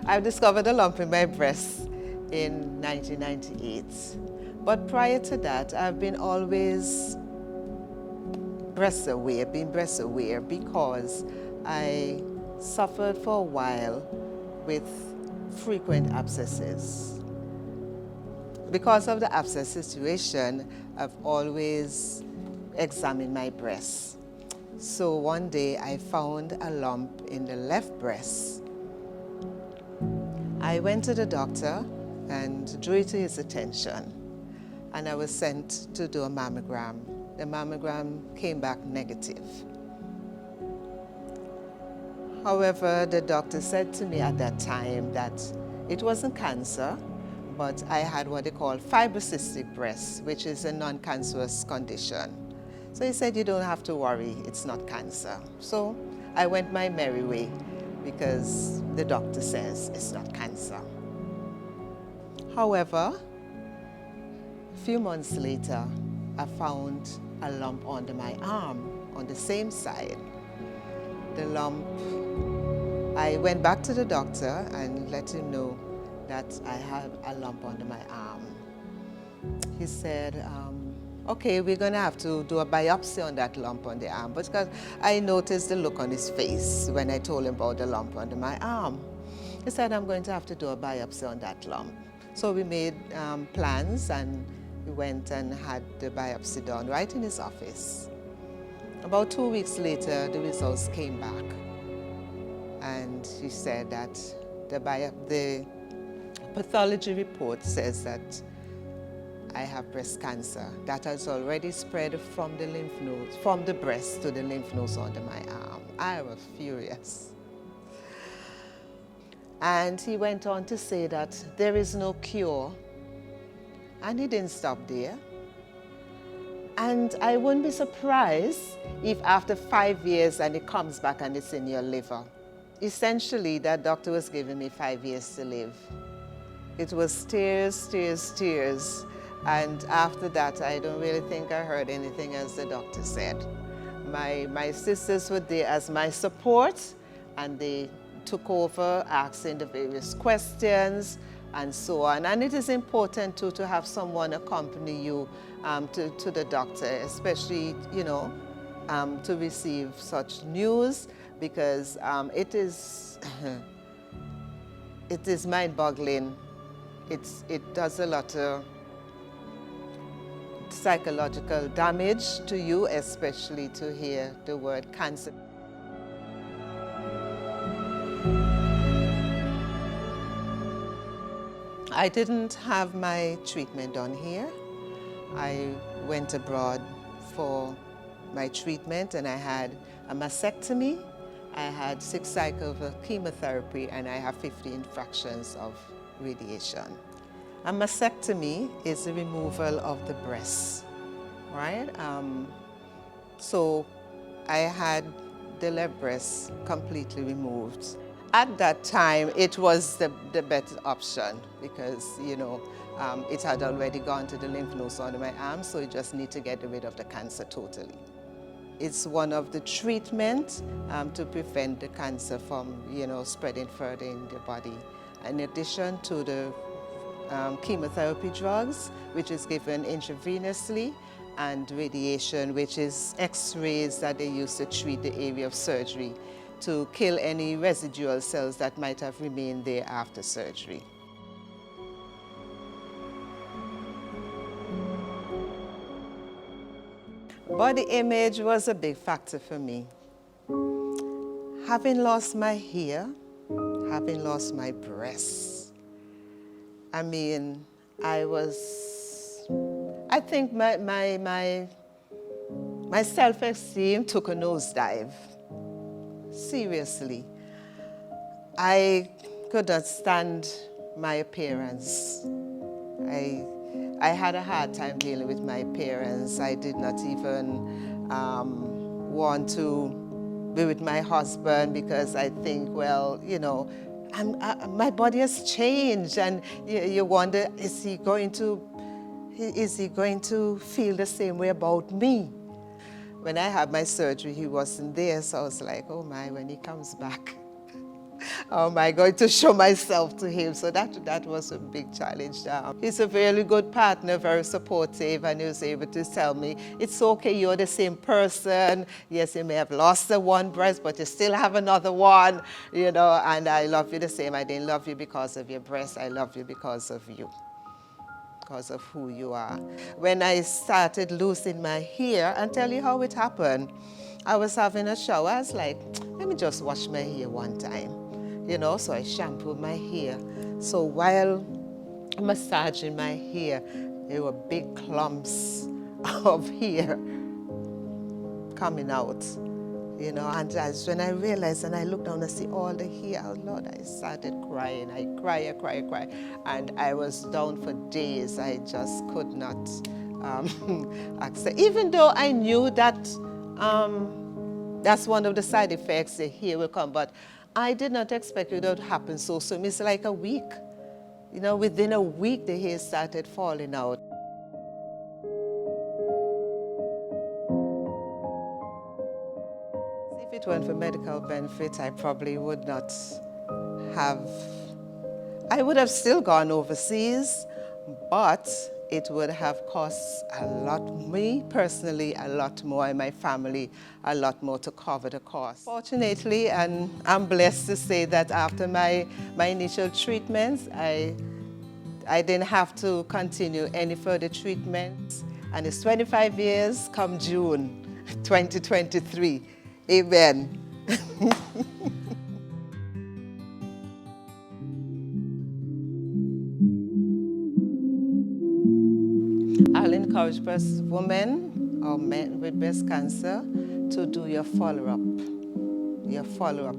I discovered a lump in my breast in 1998. But prior to that, I've been always breast aware because I suffered for a while with frequent abscesses. Because of the abscess situation, I've always examined my breasts. So one day I found a lump in the left breast. I went to the doctor and drew it to his attention, and I was sent to do a mammogram. The mammogram came back negative. However, the doctor said to me at that time that it wasn't cancer, but I had what they call fibrocystic breast, which is a non-cancerous condition. So he said, you don't have to worry, it's not cancer. So I went my merry way because the doctor says it's not cancer. However, a few months later, I found a lump under my arm on the same side. The lump, I went back to the doctor and let him know that I had a lump under my arm. He said, okay, we're going to have to do a biopsy on that lump on the arm, because I noticed the look on his face when I told him about the lump under my arm. He said, I'm going to have to do a biopsy on that lump. So we made plans and we went and had the biopsy done right in his office. About 2 weeks later, the results came back. And he said that the pathology report says that I have breast cancer that has already spread from the lymph nodes, from the breast to the lymph nodes under my arm. I was furious. And he went on to say that there is no cure. And he didn't stop there. And I wouldn't be surprised if after 5 years and it comes back and it's in your liver. Essentially, that doctor was giving me 5 years to live. It was tears, tears, tears. And after that, I don't really think I heard anything else the doctor said. My sisters were there as my support, and they took over asking the various questions and so on. And it is important too to have someone accompany you to the doctor, especially, to receive such news, because it is mind-boggling. It does a lot of psychological damage to you, especially to hear the word cancer. I didn't have my treatment done here. I went abroad for my treatment, and I had a mastectomy, I had 6 cycles of chemotherapy, and I have 15 fractions of radiation. A mastectomy is the removal of the breast, right? So I had the left breast completely removed. At that time, it was the better option because, it had already gone to the lymph nodes under my arm, so you just need to get rid of the cancer totally. It's one of the treatments to prevent the cancer from, spreading further in the body. In addition to the chemotherapy drugs, which is given intravenously, and radiation, which is X-rays that they use to treat the area of surgery to kill any residual cells that might have remained there after surgery. Body image was a big factor for me. Having lost my hair, having lost my breasts, I think my self-esteem took a nosedive. Seriously. I could not stand my appearance. I had a hard time dealing with my appearance. I did not even want to be with my husband because I think, well, my body has changed, and you wonder, is he going to feel the same way about me? When I had my surgery, he wasn't there, so I was like, oh my, when he comes back, am I going to show myself to him? So that was a big challenge. He's a really good partner, very supportive, and he was able to tell me, it's okay, you're the same person. Yes, you may have lost the one breast, but you still have another one, you know, and I love you the same. I didn't love you because of your breast, I love you because of you, because of who you are. When I started losing my hair, and tell you how it happened, I was having a shower. I was like, let me just wash my hair one time, you know, so I shampooed my hair. So while massaging my hair, there were big clumps of hair coming out, you know, and that's when I realized, and I looked down and see all the hair, oh Lord, I started crying. I cried, and I was down for days. I just could not accept, even though I knew that that's one of the side effects, the hair will come, but I did not expect it to happen so soon. It's like a week. You know, within a week, the hair started falling out. If it weren't for medical benefits, I probably would not have, I would have still gone overseas, but it would have cost a lot, me personally, a lot more, and my family a lot more to cover the cost. Fortunately, and I'm blessed to say that after my initial treatments, I didn't have to continue any further treatments, and it's 25 years come June 2023. Amen. I'll encourage women or men with breast cancer to do your follow-up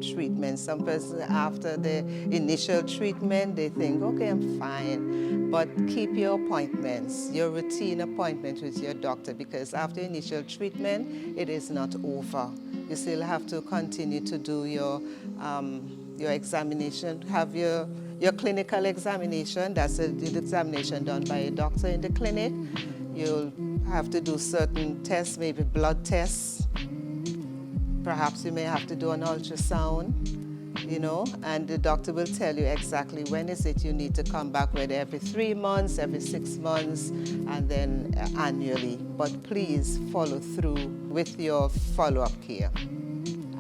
treatment. Some person after the initial treatment, they think, okay, I'm fine. But keep your appointments, your routine appointment with your doctor, because after initial treatment, it is not over. You still have to continue to do your examination, have your clinical examination. That's an examination done by a doctor in the clinic. You'll have to do certain tests, maybe blood tests. Perhaps you may have to do an ultrasound, you know, and the doctor will tell you exactly when is it you need to come back, whether every 3 months, every 6 months, and then annually. But please follow through with your follow-up care.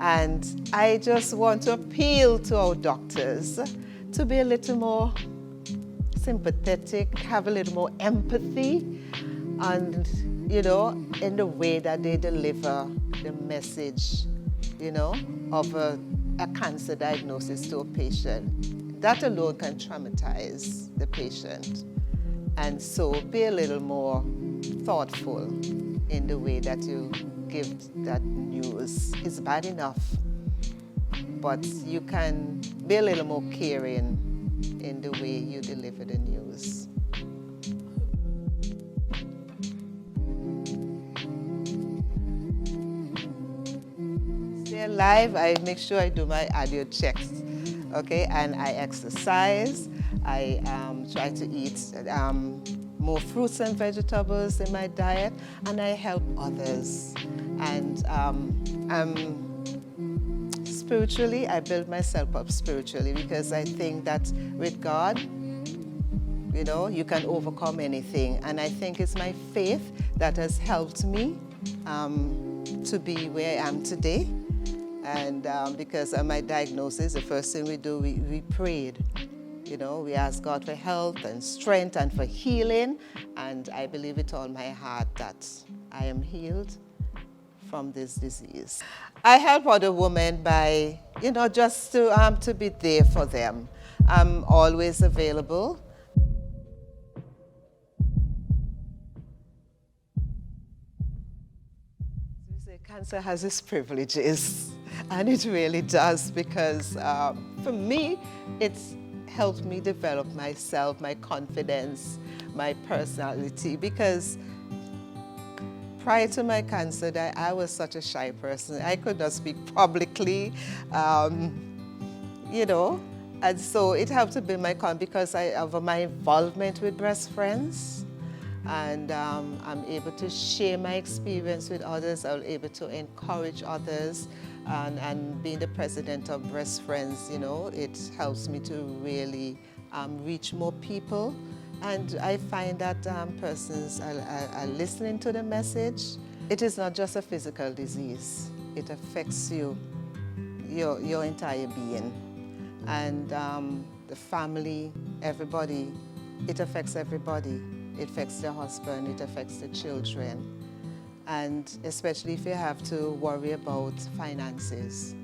And I just want to appeal to our doctors to be a little more sympathetic, have a little more empathy, and, you know, in the way that they deliver the message, you know, of a cancer diagnosis to a patient. That alone can traumatize the patient. And so be a little more thoughtful in the way that you give that news. It's bad enough, but you can be a little more caring in the way you deliver the news. Stay alive. I make sure I do my annual checks, okay? And I exercise. I try to eat more fruits and vegetables in my diet, and I help others. And spiritually, I build myself up spiritually, because I think that with God, you know, you can overcome anything. And I think it's my faith that has helped me to be where I am today. And because of my diagnosis, the first thing we do, we prayed. You know, we ask God for health and strength and for healing. And I believe with all my heart that I am healed from this disease. I help other women by, you know, just to be there for them. I'm always available. Cancer has its privileges, and it really does, because for me, it's helped me develop myself, my confidence, my personality, because prior to my cancer, I was such a shy person. I could not speak publicly, you know, and so it helped to build my confidence because of my involvement with Breast Friends. And I'm able to share my experience with others. I'm able to encourage others. and being the president of Breast Friends, you know, it helps me to really reach more people. And I find that persons are listening to the message. It is not just a physical disease. It affects you, your entire being. And the family, everybody, it affects everybody. It affects the husband, it affects the children. And especially if you have to worry about finances.